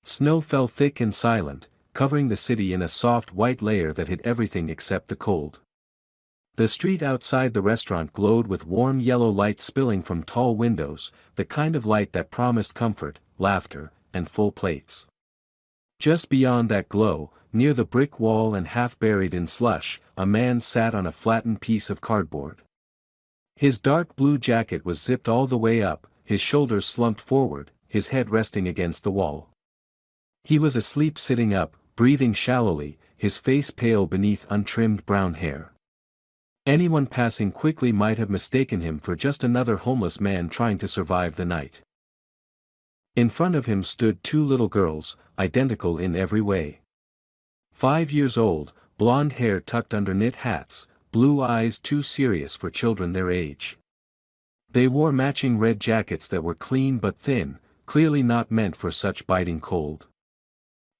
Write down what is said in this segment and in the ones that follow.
Snow fell thick and silent, covering the city in a soft white layer that hid everything except the cold. The street outside the restaurant glowed with warm yellow light spilling from tall windows, the kind of light that promised comfort, laughter, and full plates. Just beyond that glow, near the brick wall and half buried in slush, a man sat on a flattened piece of cardboard. His dark blue jacket was zipped all the way up, his shoulders slumped forward, his head resting against the wall. He was asleep sitting up, breathing shallowly, his face pale beneath untrimmed brown hair. Anyone passing quickly might have mistaken him for just another homeless man trying to survive the night. In front of him stood two little girls, identical in every way. 5 years old, blonde hair tucked under knit hats, blue eyes too serious for children their age. They wore matching red jackets that were clean but thin, clearly not meant for such biting cold.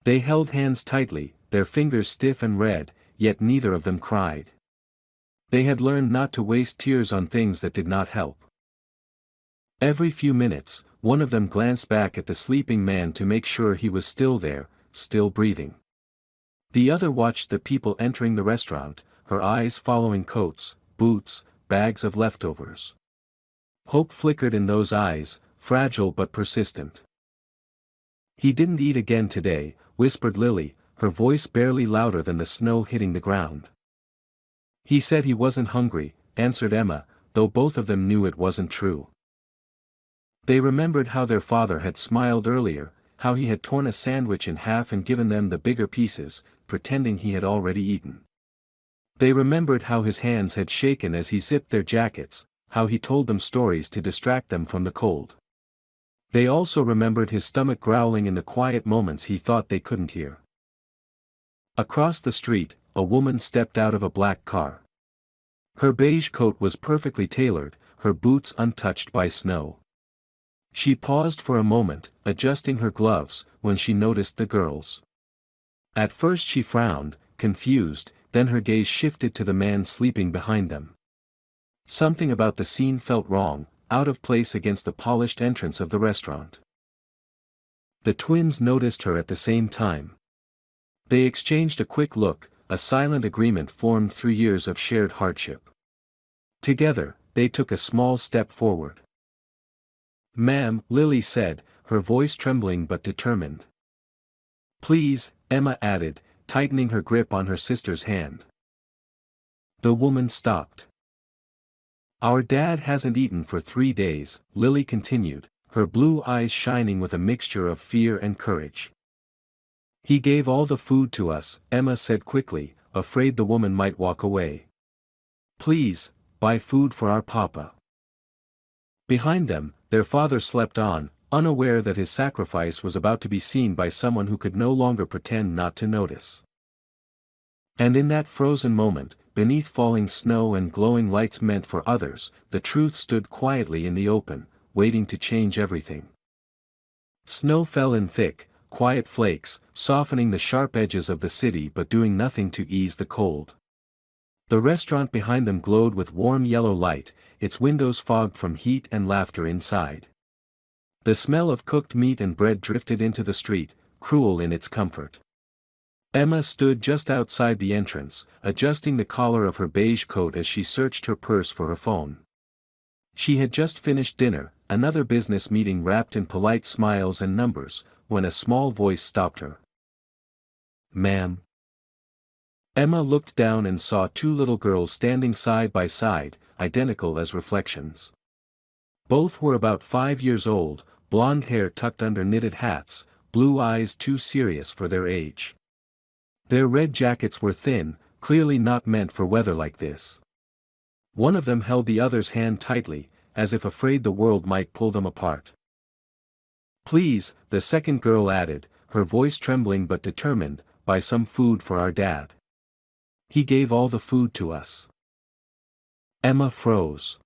They held hands tightly, their fingers stiff and red, yet neither of them cried. They had learned not to waste tears on things that did not help. Every few minutes, one of them glanced back at the sleeping man to make sure he was still there, still breathing. The other watched the people entering the restaurant, her eyes following coats, boots, bags of leftovers. Hope flickered in those eyes, fragile but persistent. "He didn't eat again today," whispered Lily, her voice barely louder than the snow hitting the ground. "He said he wasn't hungry," answered Emma, though both of them knew it wasn't true. They remembered how their father had smiled earlier, how he had torn a sandwich in half and given them the bigger pieces, pretending he had already eaten. They remembered how his hands had shaken as he zipped their jackets, how he told them stories to distract them from the cold. They also remembered his stomach growling in the quiet moments he thought they couldn't hear. Across the street, a woman stepped out of a black car. Her beige coat was perfectly tailored, her boots untouched by snow. She paused for a moment, adjusting her gloves, when she noticed the girls. At first she frowned, confused, then her gaze shifted to the man sleeping behind them. Something about the scene felt wrong, out of place against the polished entrance of the restaurant. The twins noticed her at the same time. They exchanged a quick look, a silent agreement formed through years of shared hardship. Together, they took a small step forward. "Ma'am," Lily said, her voice trembling but determined. "Please," Emma added, tightening her grip on her sister's hand. The woman stopped. "Our dad hasn't eaten for 3 days," Lily continued, her blue eyes shining with a mixture of fear and courage. "He gave all the food to us," Emma said quickly, afraid the woman might walk away. "Please, buy food for our papa." Behind them, their father slept on, unaware that his sacrifice was about to be seen by someone who could no longer pretend not to notice. And in that frozen moment, beneath falling snow and glowing lights meant for others, the truth stood quietly in the open, waiting to change everything. Snow fell in thick, quiet flakes, softening the sharp edges of the city but doing nothing to ease the cold. The restaurant behind them glowed with warm yellow light, its windows fogged from heat and laughter inside. The smell of cooked meat and bread drifted into the street, cruel in its comfort. Emma stood just outside the entrance, adjusting the collar of her beige coat as she searched her purse for her phone. She had just finished dinner, another business meeting wrapped in polite smiles and numbers, when a small voice stopped her. "Ma'am." Emma looked down and saw two little girls standing side by side, identical as reflections. Both were about 5 years old, blonde hair tucked under knitted hats, blue eyes too serious for their age. Their red jackets were thin, clearly not meant for weather like this. One of them held the other's hand tightly, as if afraid the world might pull them apart. "Please," the second girl added, her voice trembling but determined, "buy some food for our dad. He gave all the food to us." Emma froze.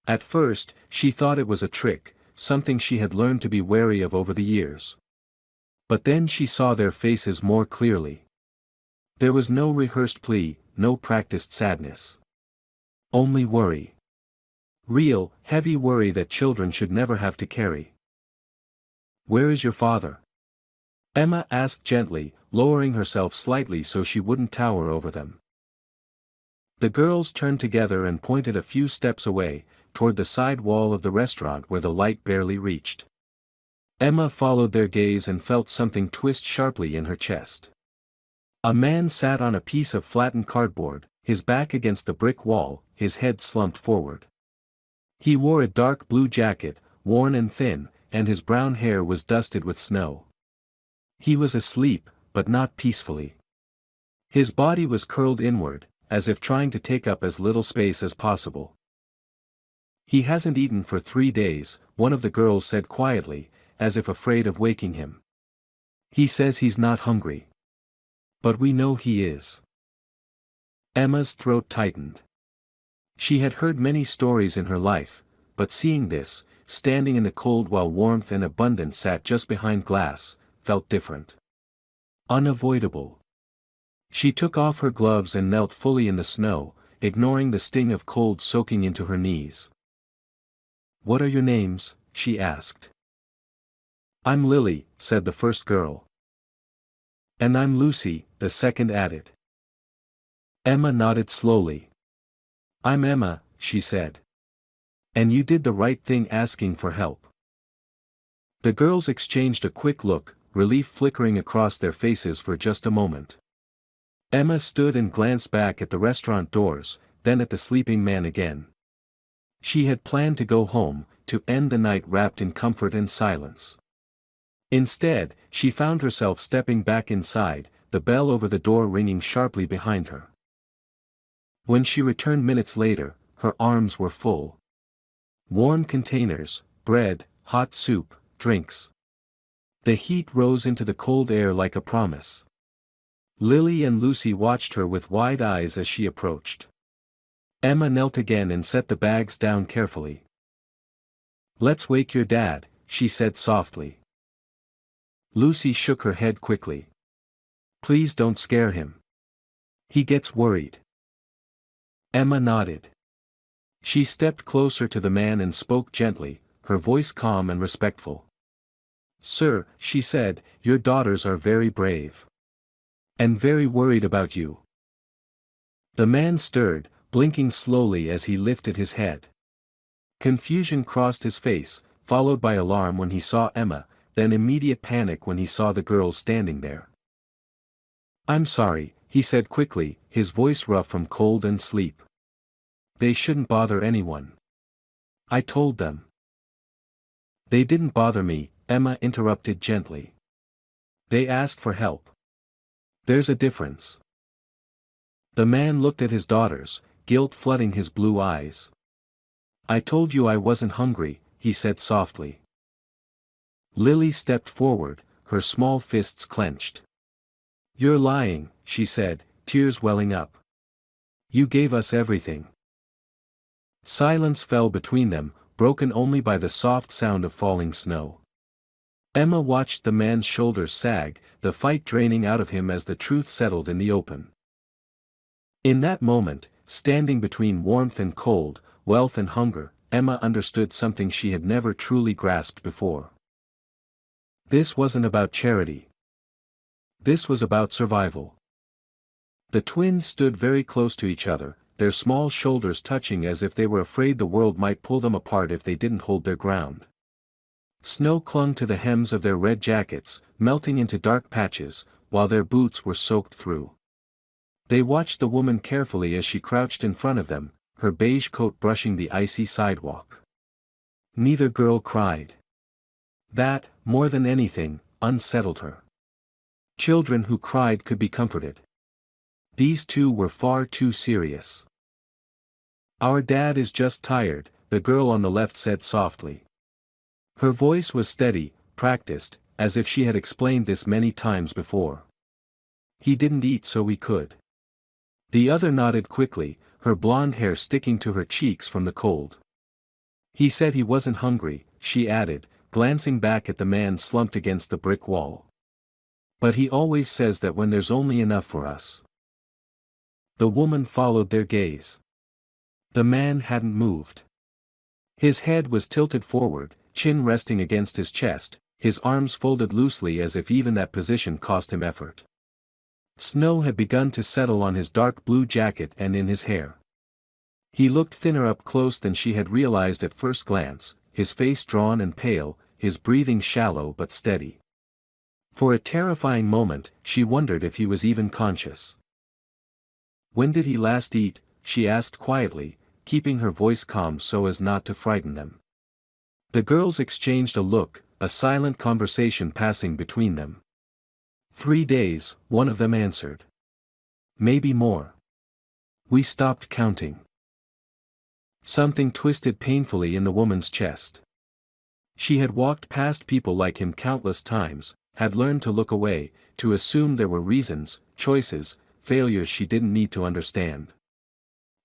At first, she thought it was a trick, something she had learned to be wary of over the years. But then she saw their faces more clearly. There was no rehearsed plea, no practiced sadness. Only worry. Real, heavy worry that children should never have to carry. "Where is your father?" Emma asked gently, lowering herself slightly so she wouldn't tower over them. The girls turned together and pointed a few steps away, toward the side wall of the restaurant where the light barely reached. Emma followed their gaze and felt something twist sharply in her chest. A man sat on a piece of flattened cardboard, his back against the brick wall, his head slumped forward. He wore a dark blue jacket, worn and thin, and his brown hair was dusted with snow. He was asleep, but not peacefully. His body was curled inward, as if trying to take up as little space as possible. "He hasn't eaten for 3 days," one of the girls said quietly, as if afraid of waking him. "He says he's not hungry. But we know he is." Emma's throat tightened. She had heard many stories in her life, but seeing this, standing in the cold while warmth and abundance sat just behind glass, felt different. Unavoidable. She took off her gloves and knelt fully in the snow, ignoring the sting of cold soaking into her knees. "What are your names?" she asked. "I'm Lily," said the first girl. "And I'm Lucy," the second added. Emma nodded slowly. "I'm Emma," she said. "And you did the right thing asking for help." The girls exchanged a quick look, relief flickering across their faces for just a moment. Emma stood and glanced back at the restaurant doors, then at the sleeping man again. She had planned to go home, to end the night wrapped in comfort and silence. Instead, she found herself stepping back inside, the bell over the door ringing sharply behind her. When she returned minutes later, her arms were full. Warm containers, bread, hot soup, drinks. The heat rose into the cold air like a promise. Lily and Lucy watched her with wide eyes as she approached. Emma knelt again and set the bags down carefully. "Let's wake your dad," she said softly. Lucy shook her head quickly. "Please don't scare him. He gets worried." Emma nodded. She stepped closer to the man and spoke gently, her voice calm and respectful. "Sir," she said, "your daughters are very brave. And very worried about you." The man stirred, blinking slowly as he lifted his head. Confusion crossed his face, followed by alarm when he saw Emma, then immediate panic when he saw the girls standing there. "I'm sorry," he said quickly, his voice rough from cold and sleep. "They shouldn't bother anyone. I told them." "They didn't bother me," Emma interrupted gently. "They asked for help. There's a difference." The man looked at his daughters, guilt flooding his blue eyes. "I told you I wasn't hungry," he said softly. Lily stepped forward, her small fists clenched. "You're lying," she said, tears welling up. "You gave us everything." Silence fell between them, broken only by the soft sound of falling snow. Emma watched the man's shoulders sag, the fight draining out of him as the truth settled in the open. In that moment, standing between warmth and cold, wealth and hunger, Emma understood something she had never truly grasped before. This wasn't about charity. This was about survival. The twins stood very close to each other, their small shoulders touching as if they were afraid the world might pull them apart if they didn't hold their ground. Snow clung to the hems of their red jackets, melting into dark patches, while their boots were soaked through. They watched the woman carefully as she crouched in front of them, her beige coat brushing the icy sidewalk. Neither girl cried. That, more than anything, unsettled her. Children who cried could be comforted. These two were far too serious. "Our dad is just tired," the girl on the left said softly. Her voice was steady, practiced, as if she had explained this many times before. "He didn't eat so we could." The other nodded quickly, her blonde hair sticking to her cheeks from the cold. "He said he wasn't hungry," she added, glancing back at the man slumped against the brick wall. "But he always says that when there's only enough for us." The woman followed their gaze. The man hadn't moved. His head was tilted forward, chin resting against his chest, his arms folded loosely as if even that position cost him effort. Snow had begun to settle on his dark blue jacket and in his hair. He looked thinner up close than she had realized at first glance, his face drawn and pale, his breathing shallow but steady. For a terrifying moment, she wondered if he was even conscious. "When did he last eat?" she asked quietly, keeping her voice calm so as not to frighten them. The girls exchanged a look, a silent conversation passing between them. 3 days, one of them answered. "Maybe more. We stopped counting." Something twisted painfully in the woman's chest. She had walked past people like him countless times, had learned to look away, to assume there were reasons, choices, failures she didn't need to understand.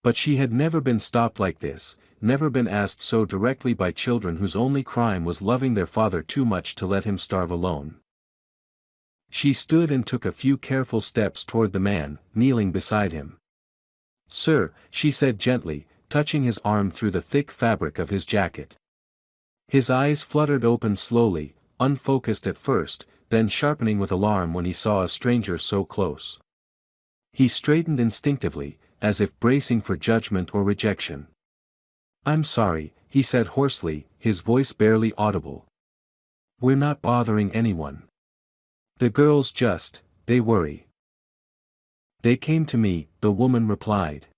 But she had never been stopped like this, never been asked so directly by children whose only crime was loving their father too much to let him starve alone. She stood and took a few careful steps toward the man, kneeling beside him. "Sir," she said gently, touching his arm through the thick fabric of his jacket. His eyes fluttered open slowly, unfocused at first, then sharpening with alarm when he saw a stranger so close. He straightened instinctively, as if bracing for judgment or rejection. "I'm sorry," he said hoarsely, his voice barely audible. "We're not bothering anyone. The girls they worry." "They came to me," the woman replied.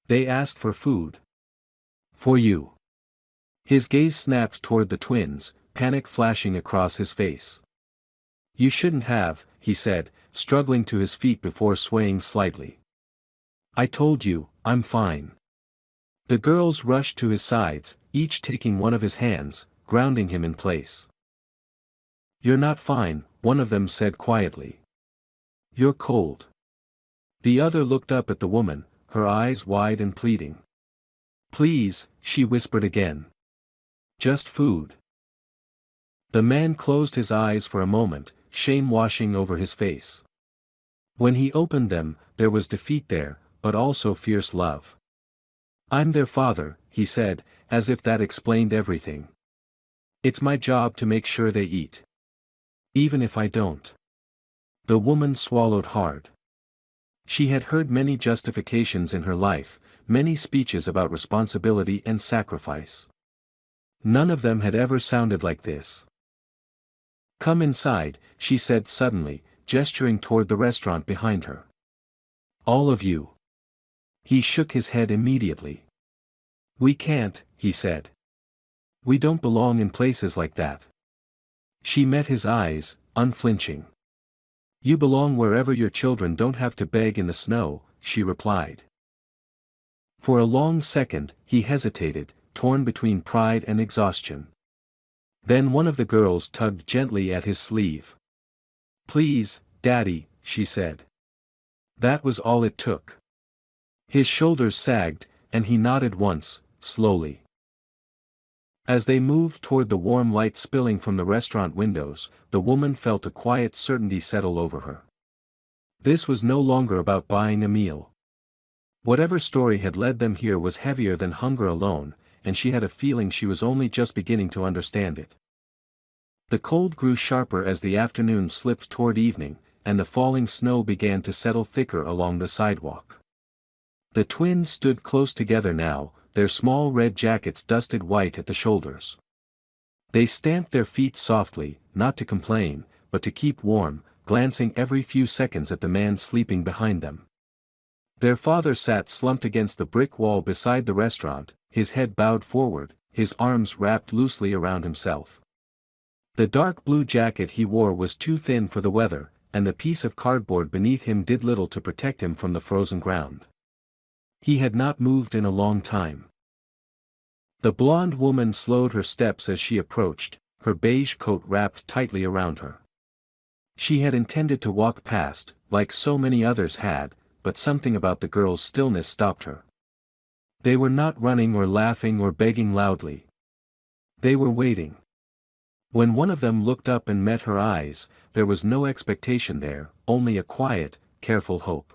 "They asked for food. For you." His gaze snapped toward the twins, panic flashing across his face. "You shouldn't have," he said, struggling to his feet before swaying slightly. "I told you, I'm fine." The girls rushed to his sides, each taking one of his hands, grounding him in place. "You're not fine," one of them said quietly. "You're cold." The other looked up at the woman, her eyes wide and pleading. "Please," she whispered again. "Just food." The man closed his eyes for a moment, shame washing over his face. When he opened them, there was defeat there, but also fierce love. "I'm their father," he said, as if that explained everything. "It's my job to make sure they eat. Even if I don't." The woman swallowed hard. She had heard many justifications in her life, many speeches about responsibility and sacrifice. None of them had ever sounded like this. "Come inside," she said suddenly, gesturing toward the restaurant behind her. "All of you." He shook his head immediately. "We can't," he said. "We don't belong in places like that." She met his eyes, unflinching. "You belong wherever your children don't have to beg in the snow," she replied. For a long second, he hesitated, torn between pride and exhaustion. Then one of the girls tugged gently at his sleeve. "Please, Daddy," she said. That was all it took. His shoulders sagged, and he nodded once, slowly. As they moved toward the warm light spilling from the restaurant windows, the woman felt a quiet certainty settle over her. This was no longer about buying a meal. Whatever story had led them here was heavier than hunger alone, and she had a feeling she was only just beginning to understand it. The cold grew sharper as the afternoon slipped toward evening, and the falling snow began to settle thicker along the sidewalk. The twins stood close together now, their small red jackets dusted white at the shoulders. They stamped their feet softly, not to complain, but to keep warm, glancing every few seconds at the man sleeping behind them. Their father sat slumped against the brick wall beside the restaurant, his head bowed forward, his arms wrapped loosely around himself. The dark blue jacket he wore was too thin for the weather, and the piece of cardboard beneath him did little to protect him from the frozen ground. He had not moved in a long time. The blonde woman slowed her steps as she approached, her beige coat wrapped tightly around her. She had intended to walk past, like so many others had, but something about the girl's stillness stopped her. They were not running or laughing or begging loudly. They were waiting. When one of them looked up and met her eyes, there was no expectation there, only a quiet, careful hope.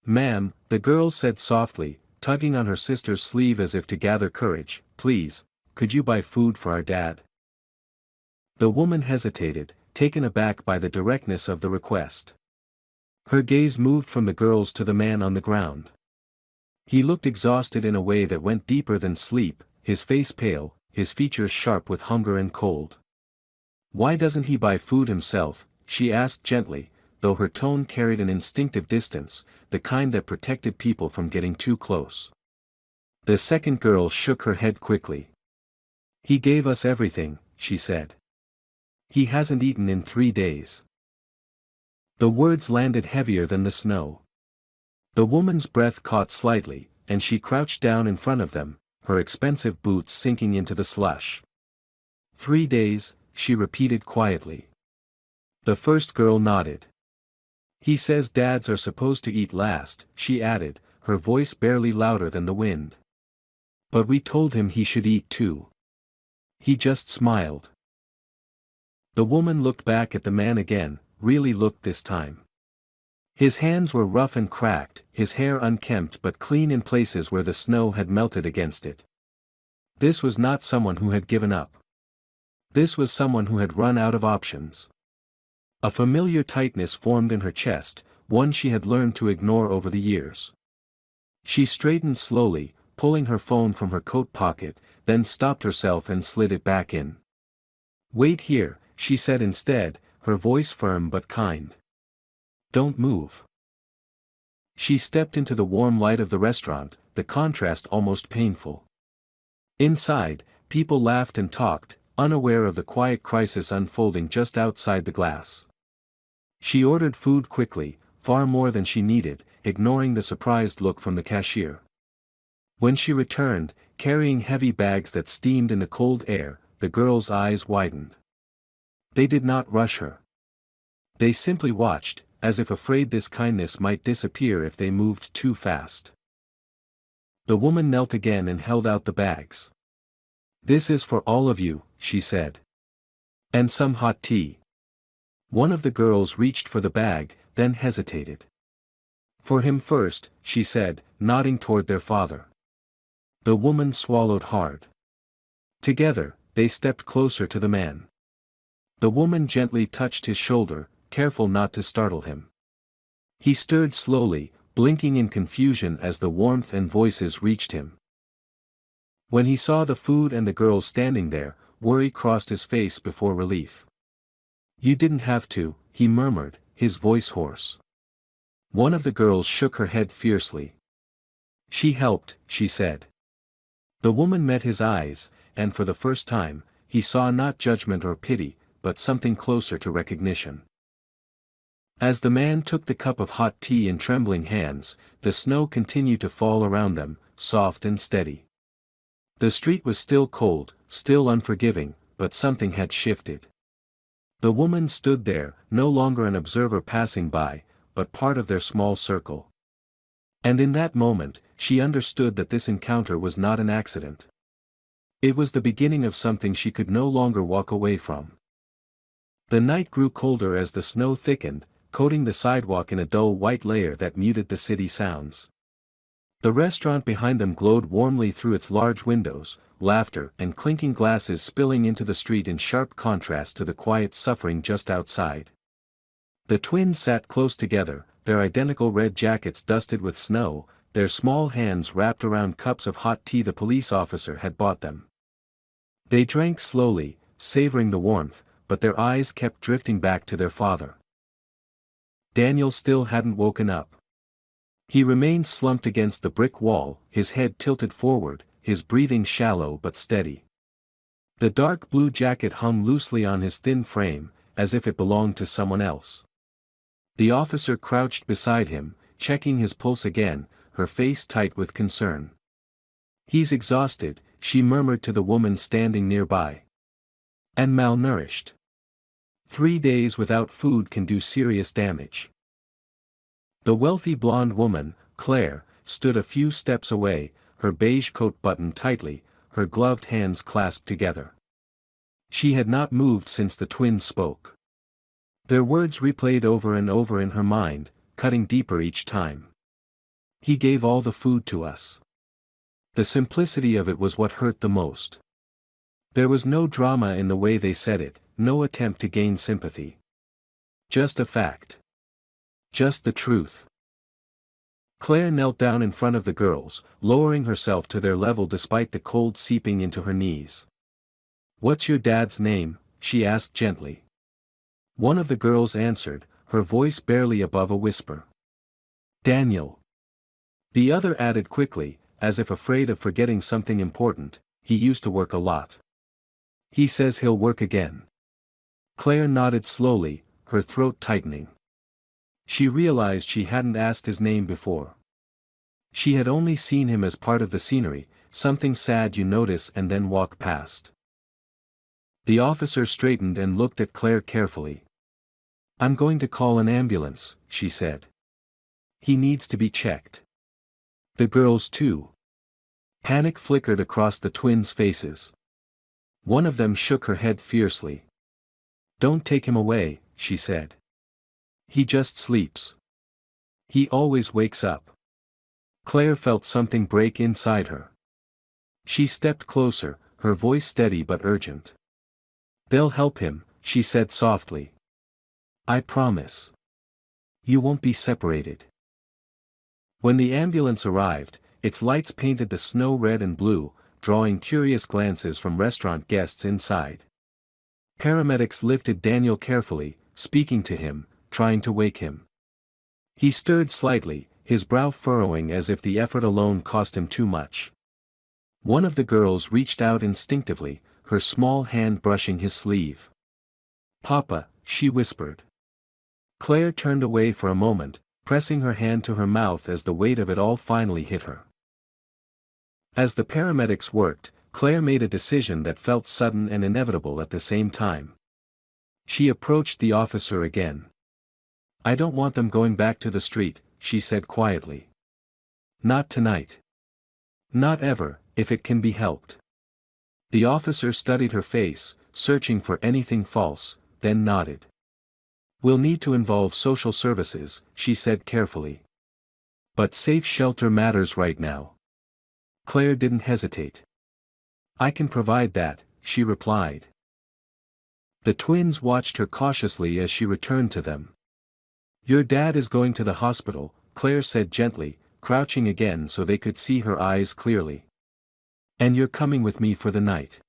"Ma'am," the girl said softly, tugging on her sister's sleeve as if to gather courage, "please, could you buy food for our dad?" The woman hesitated, taken aback by the directness of the request. Her gaze moved from the girls to the man on the ground. He looked exhausted in a way that went deeper than sleep, his face pale, his features sharp with hunger and cold. "Why doesn't he buy food himself?" she asked gently, though her tone carried an instinctive distance, the kind that protected people from getting too close. The second girl shook her head quickly. "He gave us everything," she said. "He hasn't eaten in 3 days." The words landed heavier than the snow. The woman's breath caught slightly, and she crouched down in front of them, her expensive boots sinking into the slush. 3 days, she repeated quietly. The first girl nodded. "He says dads are supposed to eat last," she added, her voice barely louder than the wind. "But we told him he should eat too. He just smiled." The woman looked back at the man again, really looked this time. His hands were rough and cracked, his hair unkempt but clean in places where the snow had melted against it. This was not someone who had given up. This was someone who had run out of options. A familiar tightness formed in her chest, one she had learned to ignore over the years. She straightened slowly, pulling her phone from her coat pocket, then stopped herself and slid it back in. "Wait here," she said instead, her voice firm but kind. "Don't move." She stepped into the warm light of the restaurant, the contrast almost painful. Inside, people laughed and talked, unaware of the quiet crisis unfolding just outside the glass. She ordered food quickly, far more than she needed, ignoring the surprised look from the cashier. When she returned, carrying heavy bags that steamed in the cold air, the girl's eyes widened. They did not rush her. They simply watched, as if afraid this kindness might disappear if they moved too fast. The woman knelt again and held out the bags. "This is for all of you," she said. "And some hot tea." One of the girls reached for the bag, then hesitated. "For him first," she said, nodding toward their father. The woman swallowed hard. Together, they stepped closer to the man. The woman gently touched his shoulder, careful not to startle him. He stirred slowly, blinking in confusion as the warmth and voices reached him. When he saw the food and the girls standing there, worry crossed his face before relief. "You didn't have to," he murmured, his voice hoarse. One of the girls shook her head fiercely. "She helped," she said. The woman met his eyes, and for the first time, he saw not judgment or pity, but something closer to recognition. As the man took the cup of hot tea in trembling hands, the snow continued to fall around them, soft and steady. The street was still cold, still unforgiving, but something had shifted. The woman stood there, no longer an observer passing by, but part of their small circle. And in that moment, she understood that this encounter was not an accident. It was the beginning of something she could no longer walk away from. The night grew colder as the snow thickened, coating the sidewalk in a dull white layer that muted the city sounds. The restaurant behind them glowed warmly through its large windows, laughter and clinking glasses spilling into the street in sharp contrast to the quiet suffering just outside. The twins sat close together, their identical red jackets dusted with snow, their small hands wrapped around cups of hot tea the police officer had bought them. They drank slowly, savoring the warmth, but their eyes kept drifting back to their father. Daniel still hadn't woken up. He remained slumped against the brick wall, his head tilted forward, his breathing shallow but steady. The dark blue jacket hung loosely on his thin frame, as if it belonged to someone else. The officer crouched beside him, checking his pulse again, her face tight with concern. "He's exhausted," she murmured to the woman standing nearby. "And malnourished. 3 days without food can do serious damage." The wealthy blonde woman, Claire, stood a few steps away, her beige coat buttoned tightly, her gloved hands clasped together. She had not moved since the twins spoke. Their words replayed over and over in her mind, cutting deeper each time. "He gave all the food to us." The simplicity of it was what hurt the most. There was no drama in the way they said it, no attempt to gain sympathy. Just a fact. Just the truth. Claire knelt down in front of the girls, lowering herself to their level despite the cold seeping into her knees. "What's your dad's name?" she asked gently. One of the girls answered, her voice barely above a whisper. "Daniel." The other added quickly, as if afraid of forgetting something important, "He used to work a lot. He says he'll work again." Claire nodded slowly, her throat tightening. She realized she hadn't asked his name before. She had only seen him as part of the scenery, something sad you notice and then walk past. The officer straightened and looked at Claire carefully. "I'm going to call an ambulance," she said. "He needs to be checked." The girls too. Panic flickered across the twins' faces. One of them shook her head fiercely. "Don't take him away," she said. "He just sleeps. He always wakes up." Claire felt something break inside her. She stepped closer, her voice steady but urgent. "They'll help him," she said softly. "I promise. You won't be separated." When the ambulance arrived, its lights painted the snow red and blue, drawing curious glances from restaurant guests inside. Paramedics lifted Daniel carefully, speaking to him, trying to wake him. He stirred slightly, his brow furrowing as if the effort alone cost him too much. One of the girls reached out instinctively, her small hand brushing his sleeve. "Papa," she whispered. Claire turned away for a moment, pressing her hand to her mouth as the weight of it all finally hit her. As the paramedics worked, Claire made a decision that felt sudden and inevitable at the same time. She approached the officer again. "I don't want them going back to the street," she said quietly. "Not tonight. Not ever, if it can be helped." The officer studied her face, searching for anything false, then nodded. "We'll need to involve social services," she said carefully. "But safe shelter matters right now." Claire didn't hesitate. "I can provide that," she replied. The twins watched her cautiously as she returned to them. "Your dad is going to the hospital," Claire said gently, crouching again so they could see her eyes clearly. "And you're coming with me for the night.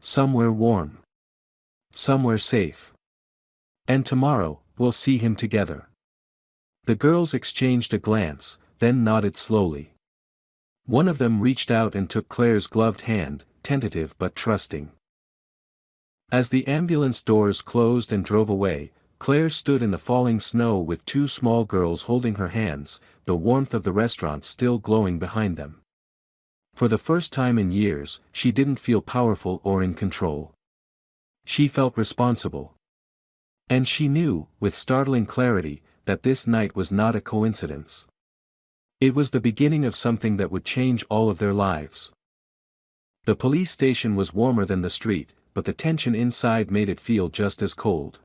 Somewhere warm. Somewhere safe. And tomorrow, we'll see him together." The girls exchanged a glance, then nodded slowly. One of them reached out and took Claire's gloved hand, tentative but trusting. As the ambulance doors closed and drove away, Claire stood in the falling snow with two small girls holding her hands, the warmth of the restaurant still glowing behind them. For the first time in years, she didn't feel powerful or in control. She felt responsible. And she knew, with startling clarity, that this night was not a coincidence. It was the beginning of something that would change all of their lives. The police station was warmer than the street, but the tension inside made it feel just as cold.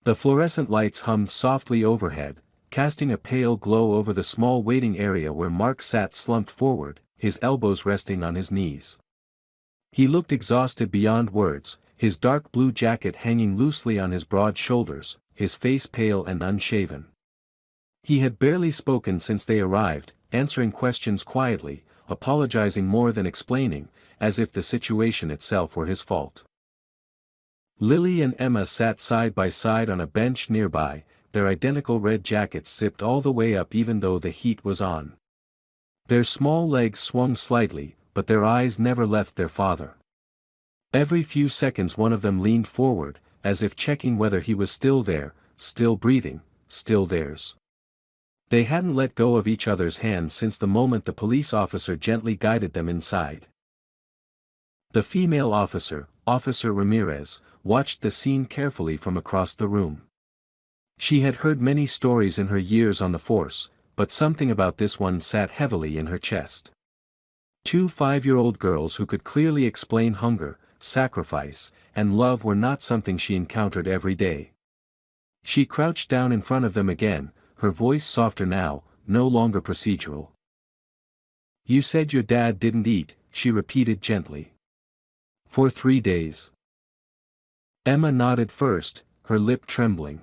The fluorescent lights hummed softly overhead, casting a pale glow over the small waiting area where Mark sat slumped forward, his elbows resting on his knees. He looked exhausted beyond words, his dark blue jacket hanging loosely on his broad shoulders, his face pale and unshaven. He had barely spoken since they arrived, answering questions quietly, apologizing more than explaining, as if the situation itself were his fault. Lily and Emma sat side by side on a bench nearby, their identical red jackets zipped all the way up even though the heat was on. Their small legs swung slightly, but their eyes never left their father. Every few seconds one of them leaned forward, as if checking whether he was still there, still breathing, still theirs. They hadn't let go of each other's hands since the moment the police officer gently guided them inside. The female officer, Officer Ramirez, watched the scene carefully from across the room. She had heard many stories in her years on the force, but something about this one sat heavily in her chest. Two 5-year-old girls who could clearly explain hunger, sacrifice, and love were not something she encountered every day. She crouched down in front of them again, her voice softer now, no longer procedural. "You said your dad didn't eat," she repeated gently. "For 3 days. Emma nodded first, her lip trembling.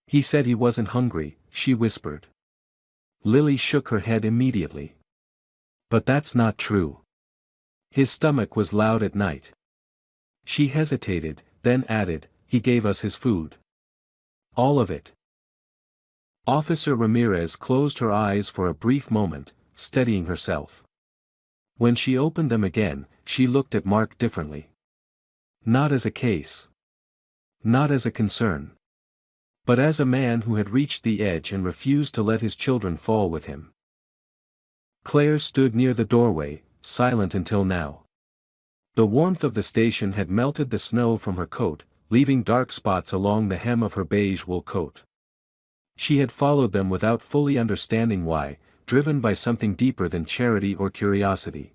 He said he wasn't hungry, she whispered. Lily shook her head immediately. But that's not true. His stomach was loud at night. She hesitated, then added, he gave us his food. All of it. Officer Ramirez closed her eyes for a brief moment, steadying herself. When she opened them again, she looked at Mark differently. Not as a case. Not as a concern. But as a man who had reached the edge and refused to let his children fall with him. Claire stood near the doorway, silent until now. The warmth of the station had melted the snow from her coat, leaving dark spots along the hem of her beige wool coat. She had followed them without fully understanding why, driven by something deeper than charity or curiosity.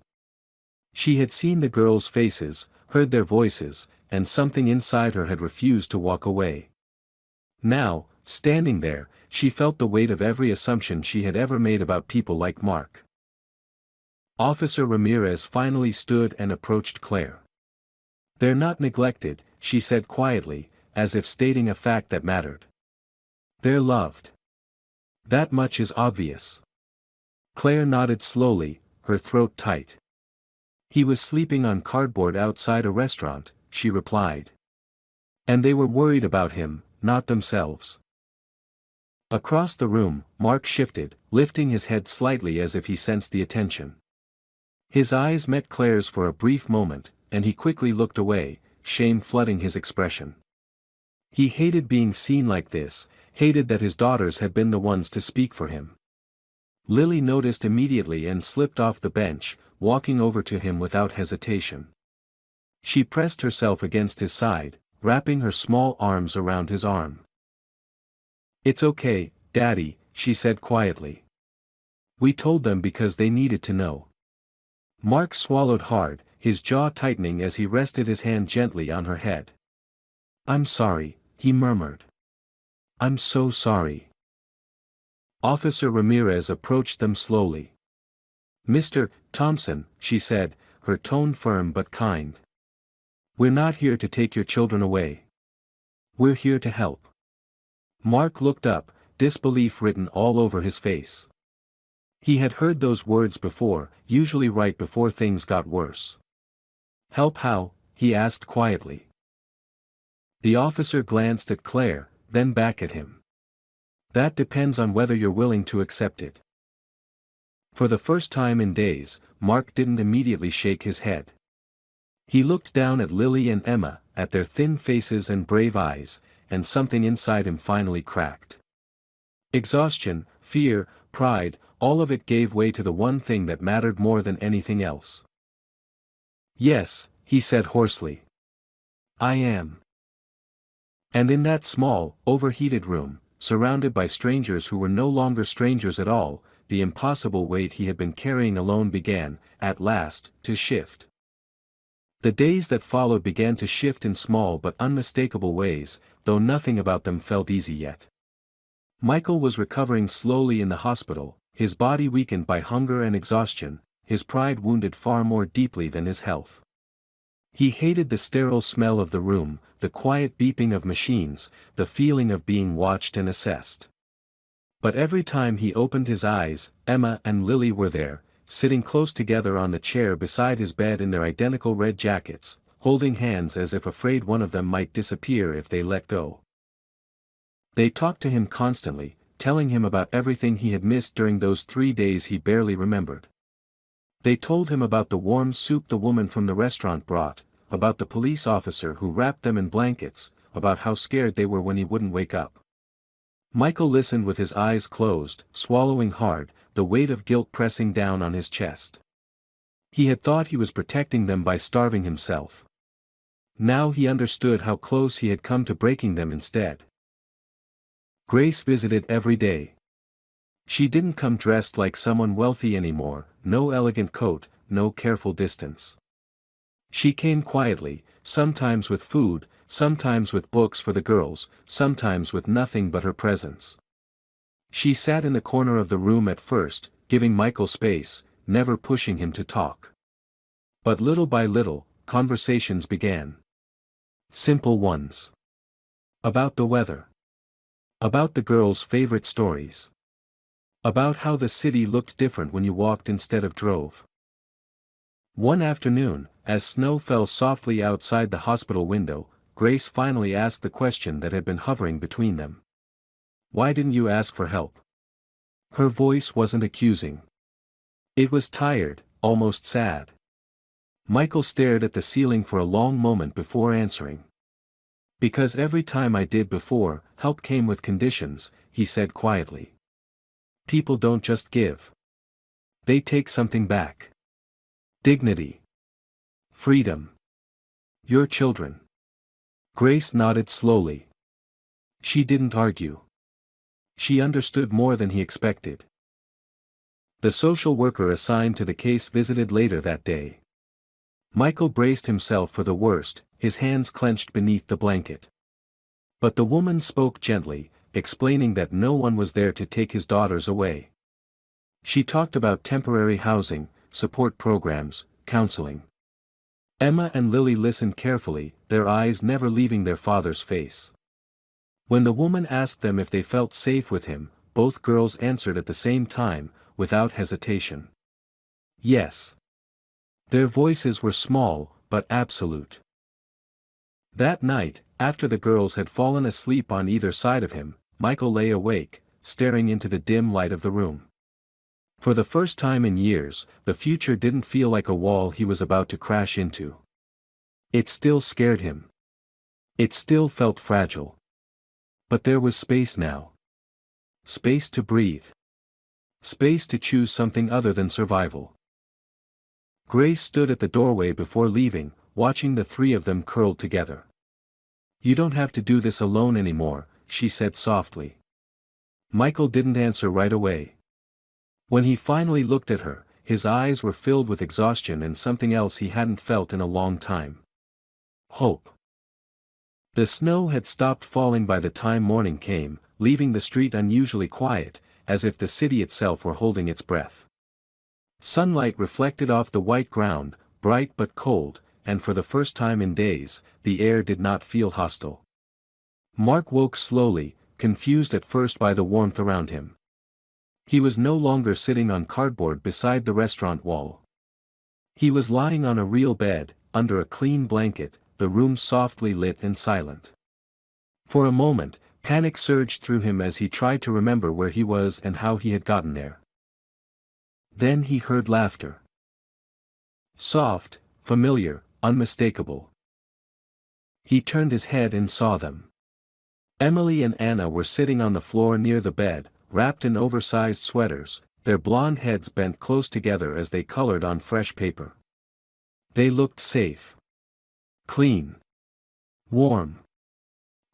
She had seen the girls' faces, heard their voices, and something inside her had refused to walk away. Now, standing there, she felt the weight of every assumption she had ever made about people like Mark. Officer Ramirez finally stood and approached Claire. They're not neglected, she said quietly, as if stating a fact that mattered. They're loved. That much is obvious. Claire nodded slowly, her throat tight. He was sleeping on cardboard outside a restaurant, she replied. And they were worried about him, not themselves. Across the room, Mark shifted, lifting his head slightly as if he sensed the attention. His eyes met Claire's for a brief moment, and he quickly looked away, shame flooding his expression. He hated being seen like this, hated that his daughters had been the ones to speak for him. Lily noticed immediately and slipped off the bench, walking over to him without hesitation. She pressed herself against his side, wrapping her small arms around his arm. It's okay, Daddy, she said quietly. We told them because they needed to know. Mark swallowed hard, his jaw tightening as he rested his hand gently on her head. I'm sorry, he murmured. I'm so sorry. Officer Ramirez approached them slowly. Mr. Thompson, she said, her tone firm but kind. We're not here to take your children away. We're here to help. Mark looked up, disbelief written all over his face. He had heard those words before, usually right before things got worse. Help how? He asked quietly. The officer glanced at Claire, then back at him. That depends on whether you're willing to accept it. For the first time in days, Mark didn't immediately shake his head. He looked down at Lily and Emma, at their thin faces and brave eyes, and something inside him finally cracked. Exhaustion, fear, pride, all of it gave way to the one thing that mattered more than anything else. Yes, he said hoarsely. I am. And in that small, overheated room, surrounded by strangers who were no longer strangers at all, the impossible weight he had been carrying alone began, at last, to shift. The days that followed began to shift in small but unmistakable ways, though nothing about them felt easy yet. Michael was recovering slowly in the hospital, his body weakened by hunger and exhaustion, his pride wounded far more deeply than his health. He hated the sterile smell of the room, the quiet beeping of machines, the feeling of being watched and assessed. But every time he opened his eyes, Emma and Lily were there, sitting close together on the chair beside his bed in their identical red jackets, holding hands as if afraid one of them might disappear if they let go. They talked to him constantly, telling him about everything he had missed during those 3 days he barely remembered. They told him about the warm soup the woman from the restaurant brought, about the police officer who wrapped them in blankets, about how scared they were when he wouldn't wake up. Michael listened with his eyes closed, swallowing hard, the weight of guilt pressing down on his chest. He had thought he was protecting them by starving himself. Now he understood how close he had come to breaking them instead. Grace visited every day. She didn't come dressed like someone wealthy anymore, no elegant coat, no careful distance. She came quietly, sometimes with food, sometimes with books for the girls, sometimes with nothing but her presence. She sat in the corner of the room at first, giving Michael space, never pushing him to talk. But little by little, conversations began. Simple ones. About the weather. About the girls' favorite stories. About how the city looked different when you walked instead of drove. One afternoon, as snow fell softly outside the hospital window, Grace finally asked the question that had been hovering between them. "Why didn't you ask for help?" Her voice wasn't accusing. It was tired, almost sad. Michael stared at the ceiling for a long moment before answering. "Because every time I did before, help came with conditions," he said quietly. "People don't just give. They take something back. Dignity. Freedom. Your children." Grace nodded slowly. She didn't argue. She understood more than he expected. The social worker assigned to the case visited later that day. Michael braced himself for the worst, his hands clenched beneath the blanket. But the woman spoke gently, explaining that no one was there to take his daughters away. She talked about temporary housing, support programs, counseling. Emma and Lily listened carefully, their eyes never leaving their father's face. When the woman asked them if they felt safe with him, both girls answered at the same time, without hesitation. Yes. Their voices were small, but absolute. That night, after the girls had fallen asleep on either side of him, Michael lay awake, staring into the dim light of the room. For the first time in years, the future didn't feel like a wall he was about to crash into. It still scared him. It still felt fragile. But there was space now. Space to breathe. Space to choose something other than survival. Grace stood at the doorway before leaving, watching the three of them curled together. "You don't have to do this alone anymore," she said softly. Michael didn't answer right away. When he finally looked at her, his eyes were filled with exhaustion and something else he hadn't felt in a long time. Hope. The snow had stopped falling by the time morning came, leaving the street unusually quiet, as if the city itself were holding its breath. Sunlight reflected off the white ground, bright but cold, and for the first time in days, the air did not feel hostile. Mark woke slowly, confused at first by the warmth around him. He was no longer sitting on cardboard beside the restaurant wall. He was lying on a real bed, under a clean blanket, the room softly lit and silent. For a moment, panic surged through him as he tried to remember where he was and how he had gotten there. Then he heard laughter. Soft, familiar, unmistakable. He turned his head and saw them. Emily and Anna were sitting on the floor near the bed, wrapped in oversized sweaters, their blonde heads bent close together as they colored on fresh paper. They looked safe. Clean. Warm.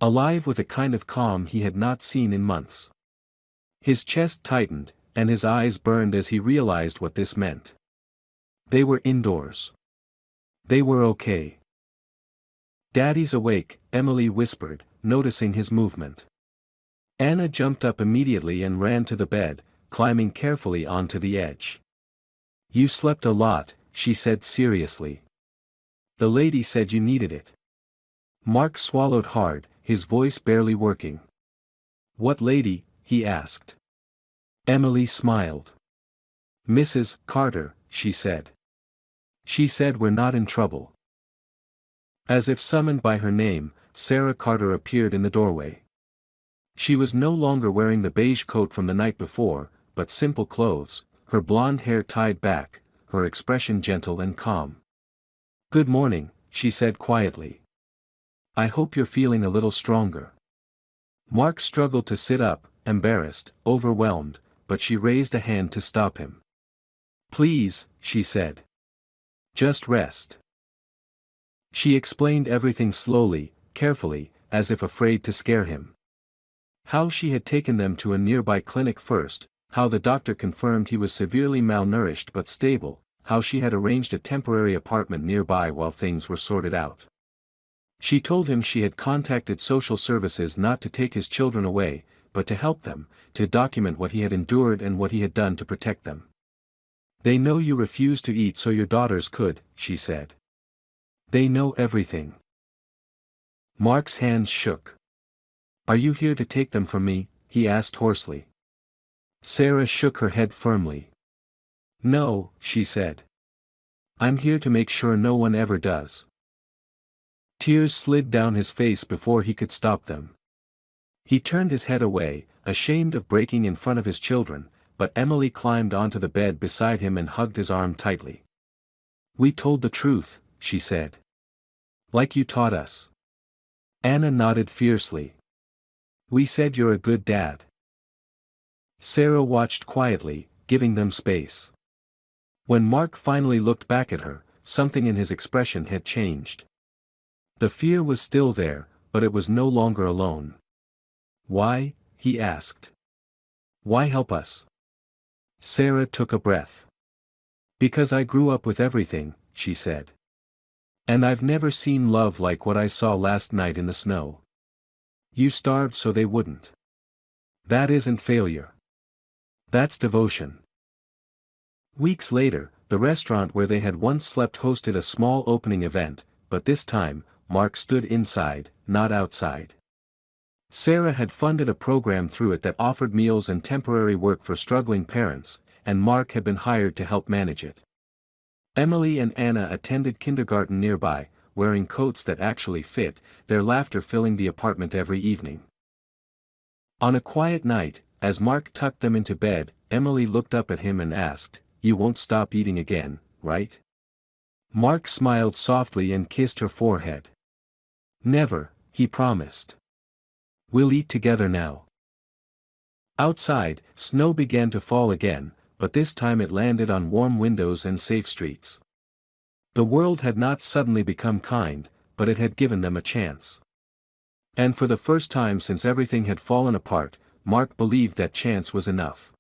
Alive with a kind of calm he had not seen in months. His chest tightened, and his eyes burned as he realized what this meant. They were indoors. They were okay. "Daddy's awake," Emily whispered, noticing his movement. Anna jumped up immediately and ran to the bed, climbing carefully onto the edge. "You slept a lot," she said seriously. "The lady said you needed it." Mark swallowed hard, his voice barely working. "What lady?" he asked. Emily smiled. "Mrs. Carter," she said. "She said we're not in trouble." As if summoned by her name, Sarah Carter appeared in the doorway. She was no longer wearing the beige coat from the night before, but simple clothes, her blonde hair tied back, her expression gentle and calm. "Good morning," she said quietly. "I hope you're feeling a little stronger." Mark struggled to sit up, embarrassed, overwhelmed, but she raised a hand to stop him. "Please," she said. "Just rest." She explained everything slowly, carefully, as if afraid to scare him. How she had taken them to a nearby clinic first, how the doctor confirmed he was severely malnourished but stable, how she had arranged a temporary apartment nearby while things were sorted out. She told him she had contacted social services not to take his children away, but to help them, to document what he had endured and what he had done to protect them. "They know you refused to eat so your daughters could," she said. "They know everything." Mark's hands shook. "Are you here to take them from me?" he asked hoarsely. Sarah shook her head firmly. "No," she said. "I'm here to make sure no one ever does." Tears slid down his face before he could stop them. He turned his head away, ashamed of breaking in front of his children, but Emily climbed onto the bed beside him and hugged his arm tightly. "We told the truth," she said. "Like you taught us." Anna nodded fiercely. "We said you're a good dad." Sarah watched quietly, giving them space. When Mark finally looked back at her, something in his expression had changed. The fear was still there, but it was no longer alone. "Why?" he asked. "Why help us?" Sarah took a breath. "Because I grew up with everything," she said. "And I've never seen love like what I saw last night in the snow. You starved so they wouldn't. That isn't failure. That's devotion." Weeks later, the restaurant where they had once slept hosted a small opening event, but this time, Mark stood inside, not outside. Sarah had funded a program through it that offered meals and temporary work for struggling parents, and Mark had been hired to help manage it. Emily and Anna attended kindergarten nearby, wearing coats that actually fit, their laughter filling the apartment every evening. On a quiet night, as Mark tucked them into bed, Emily looked up at him and asked, "You won't stop eating again, right?" Mark smiled softly and kissed her forehead. "Never," he promised. "We'll eat together now." Outside, snow began to fall again, but this time it landed on warm windows and safe streets. The world had not suddenly become kind, but it had given them a chance. And for the first time since everything had fallen apart, Mark believed that chance was enough.